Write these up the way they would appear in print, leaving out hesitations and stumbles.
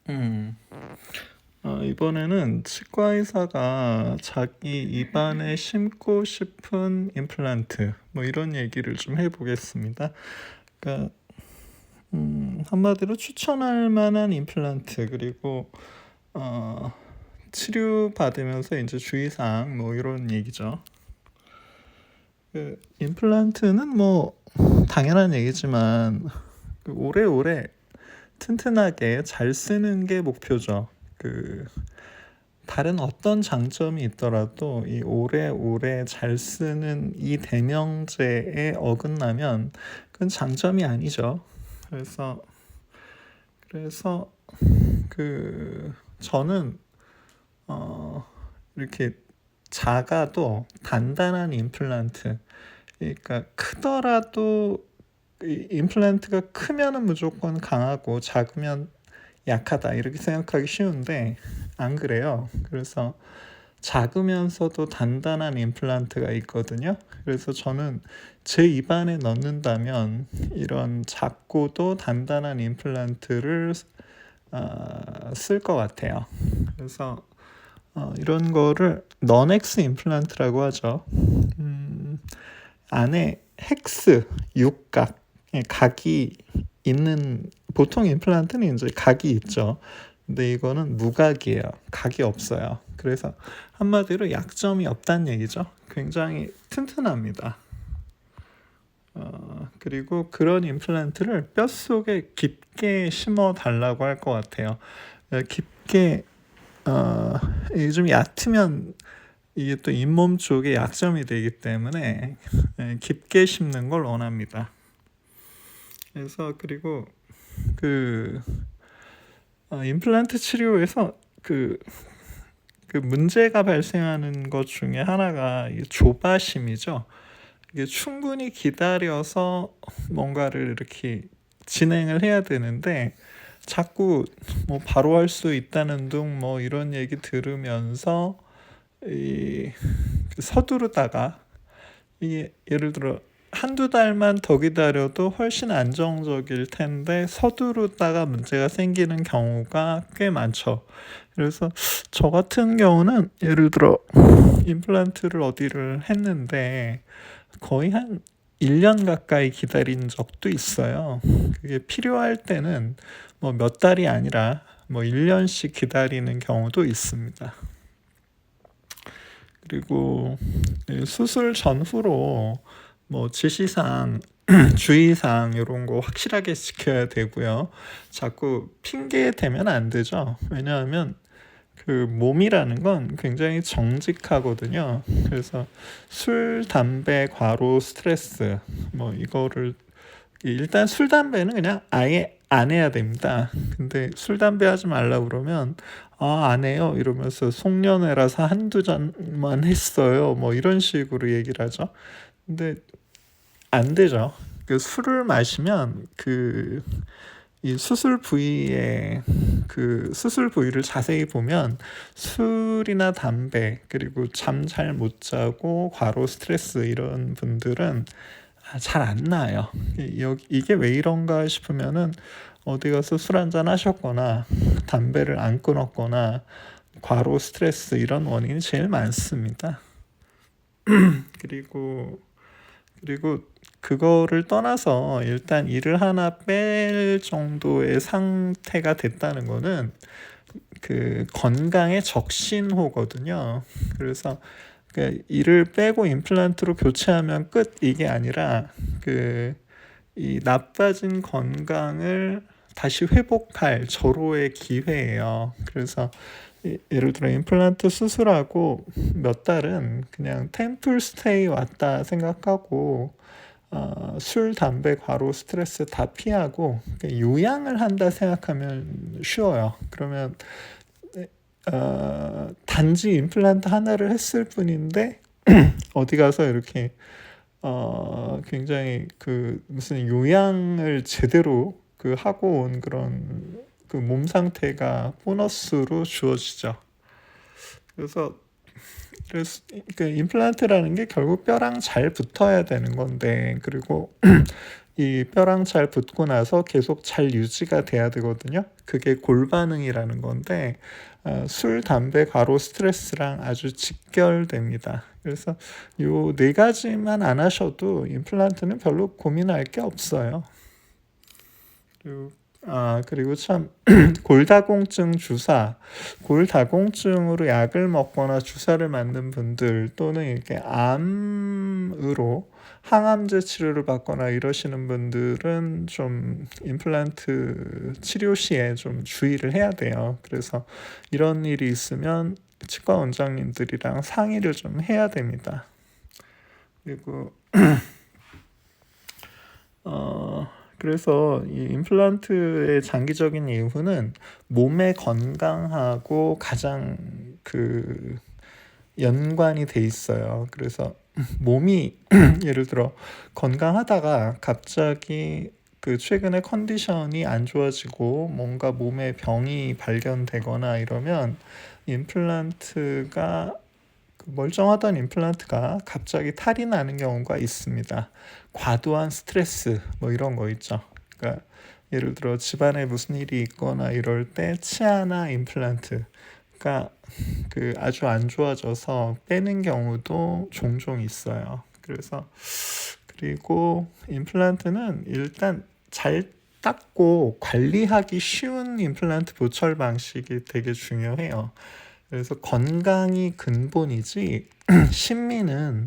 음. 이번에는 치과 의사가 자기 입안에 심고 싶은 임플란트 뭐 이런 얘기를 좀 해보겠습니다. 그러니까 한마디로 추천할 만한 임플란트 그리고 어, 치료 받으면서 이제 주의사항 뭐 이런 얘기죠. 그 임플란트는 뭐 당연한 얘기지만 그 오래오래 튼튼하게 잘 쓰는 게 목표죠. 그 다른 어떤 장점이 있더라도 이 오래오래 잘 쓰는 이 대명제에 어긋나면 그건 장점이 아니죠. 그래서 저는 어 이렇게 작아도 단단한 임플란트, 그러니까 크더라도 이 임플란트가 크면은 무조건 강하고 작으면 약하다 이렇게 생각하기 쉬운데 안 그래요. 그래서 작으면서도 단단한 임플란트가 있거든요. 그래서 저는 제 입안에 넣는다면 이런 작고도 단단한 임플란트를 쓸 것 같아요. 그래서 이런 거를 너넥스 임플란트라고 하죠. 안에 헥스, 육각, 각이 있는, 보통 임플란트는 이제 각이 있죠. 근데 이거는 무각이에요. 각이 없어요. 그래서 한마디로 약점이 없다는 얘기죠. 굉장히 튼튼합니다. 그리고 그런 임플란트를 뼛속에 깊게 심어 달라고 할 것 같아요. 깊게 이게 좀 얕으면 이게 또 잇몸 쪽에 약점이 되기 때문에 깊게 심는 걸 원합니다. 그래서 그리고 그 임플란트 치료에서 그 문제가 발생하는 것 중에 하나가 이 조바심이죠. 이게 충분히 기다려서 뭔가를 이렇게 진행을 해야 되는데 자꾸 뭐 바로 할 수 있다는 둥 뭐 이런 얘기 들으면서 이 서두르다가 이게 예를 들어 한두 달만 더 기다려도 훨씬 안정적일 텐데 서두르다가 문제가 생기는 경우가 꽤 많죠. 그래서 저 같은 경우는 예를 들어 임플란트를 어디를 했는데 거의 한 1년 가까이 기다린 적도 있어요. 그게 필요할 때는 뭐 몇 달이 아니라 뭐 1년씩 기다리는 경우도 있습니다. 그리고 수술 전후로 뭐 지시사항, 주의사항 이런 거 확실하게 지켜야 되고요. 자꾸 핑계 대면 안 되죠. 왜냐하면 그 몸이라는 건 굉장히 정직하거든요. 그래서 술, 담배, 과로, 스트레스 뭐 이거를 일단 술, 담배는 그냥 아예 안 해야 됩니다. 근데 술, 담배 하지 말라 그러면 안 해요 이러면서 송년회라서 한두 잔만 했어요 뭐 이런 식으로 얘기를 하죠. 근데 안 되죠. 그 술을 마시면 이 수술 부위에 그 수술 부위를 자세히 보면 술이나 담배 그리고 잠 잘 못 자고 과로 스트레스 이런 분들은 잘 안 나아요. 이게 왜 이런가 싶으면은 어디 가서 술 한잔 하셨거나 담배를 안 끊었거나 과로 스트레스 이런 원인이 제일 많습니다. 그리고 그리고 그거를 떠나서 일단 이를 하나 뺄 정도의 상태가 됐다는 거는 그 건강의 적신호거든요. 그래서 그 이를 빼고 임플란트로 교체하면 끝 이게 아니라 이 나빠진 건강을 다시 회복할 절호의 기회예요. 그래서 예를 들어 임플란트 수술하고 몇 달은 그냥 템플 스테이 왔다 생각하고 술, 담배, 과로, 스트레스 다 피하고 요양을 한다 생각하면 쉬워요. 그러면 단지 임플란트 하나를 했을 뿐인데 어디 가서 이렇게 굉장히 무슨 요양을 제대로 하고 온 그런 몸 상태가 보너스로 주어지죠. 그래서 임플란트라는 게 결국 뼈랑 잘 붙어야 되는 건데, 그리고 이 뼈랑 잘 붙고 나서 계속 잘 유지가 돼야 되거든요. 그게 골반응이라는 건데 술, 담배, 과로, 스트레스랑 아주 직결됩니다. 그래서 요 네 가지만 안 하셔도 임플란트는 별로 고민할 게 없어요. 그리고 참 골다공증 주사, 골다공증으로 약을 먹거나 주사를 맞는 분들 또는 이렇게 암으로 항암제 치료를 받거나 이러시는 분들은 좀 임플란트 치료 시에 좀 주의를 해야 돼요. 그래서 이런 일이 있으면 치과 원장님들이랑 상의를 좀 해야 됩니다. 그리고 그래서 이 임플란트의 장기적인 이유는 몸의 건강하고 가장 연관이 돼 있어요. 그래서 몸이 예를 들어 건강하다가 갑자기 최근에 컨디션이 안 좋아지고 뭔가 몸에 병이 발견되거나 이러면 임플란트가 멀쩡하던 임플란트가 갑자기 탈이 나는 경우가 있습니다. 과도한 스트레스 이런 거 있죠. 그러니까 예를 들어 집안에 무슨 일이 있거나 이럴 때 치아나 임플란트가 아주 안 좋아져서 빼는 경우도 종종 있어요. 그리고 임플란트는 일단 잘 닦고 관리하기 쉬운 임플란트 보철 방식이 되게 중요해요. 그래서 건강이 근본이지 심미는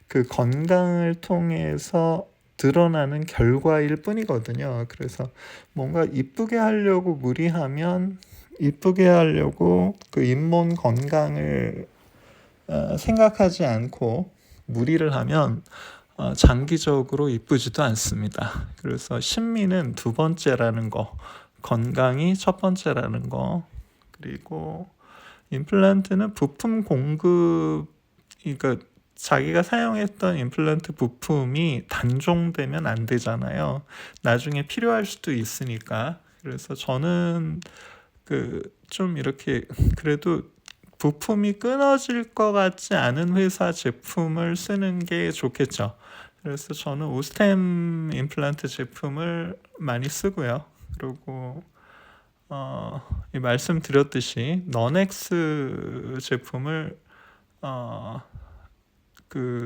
그 건강을 통해서 드러나는 결과일 뿐이거든요. 그래서 뭔가 이쁘게 하려고 무리하면 이쁘게 하려고 잇몸 건강을 생각하지 않고 무리를 하면 장기적으로 이쁘지도 않습니다. 그래서 심미는 두 번째라는 거, 건강이 첫 번째라는 거, 그리고 임플란트는 부품 공급, 그러니까 자기가 사용했던 임플란트 부품이 단종되면 안 되잖아요. 나중에 필요할 수도 있으니까. 그래서 저는 좀 이렇게 그래도 부품이 끊어질 것 같지 않은 회사 제품을 쓰는 게 좋겠죠. 그래서 저는 오스템 임플란트 제품을 많이 쓰고요. 그리고 말씀드렸듯이 너넥스 제품을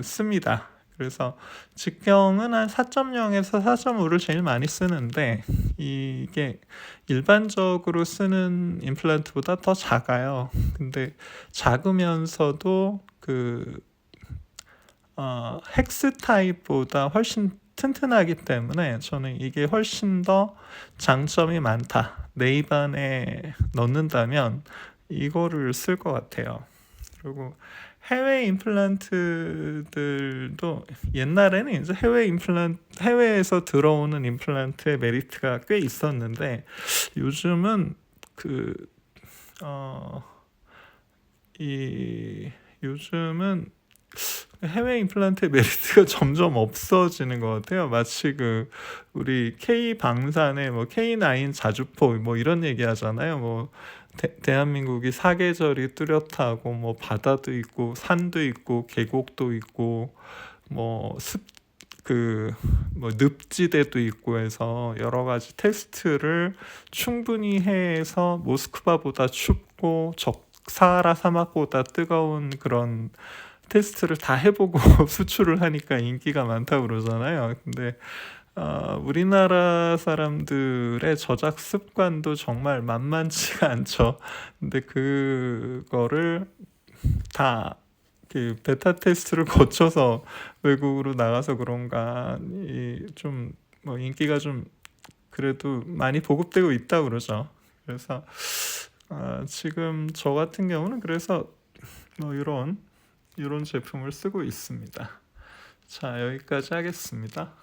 씁니다. 그래서 직경은 한 4.0에서 4.5를 제일 많이 쓰는데 이게 일반적으로 쓰는 임플란트보다 더 작아요. 근데 작으면서도 헥스 타입보다 훨씬 튼튼하기 때문에 저는 이게 훨씬 더 장점이 많다. 내 입안에 넣는다면 이거를 쓸 것 같아요. 그리고 해외 임플란트들도 옛날에는 이제 해외에서 들어오는 임플란트의 메리트가 꽤 있었는데 요즘은 요즘은 해외 임플란트의 메리트가 점점 없어지는 것 같아요. 마치 우리 K 방산의 K9 자주포 이런 얘기 하잖아요. 대한민국이 사계절이 뚜렷하고 바다도 있고 산도 있고 계곡도 있고 늪지대도 있고 해서 여러 가지 테스트를 충분히 해서 모스크바보다 춥고 사하라 사막보다 뜨거운 그런 테스트를 다 해보고 수출을 하니까 인기가 많다고 그러잖아요. 근데 우리나라 사람들의 저작 습관도 정말 만만치가 않죠. 근데 그거를 다 베타 테스트를 거쳐서 외국으로 나가서 그런가 좀 인기가 좀 그래도 많이 보급되고 있다고 그러죠. 그래서 지금 저 같은 경우는 그래서 이런 제품을 쓰고 있습니다. 자, 여기까지 하겠습니다.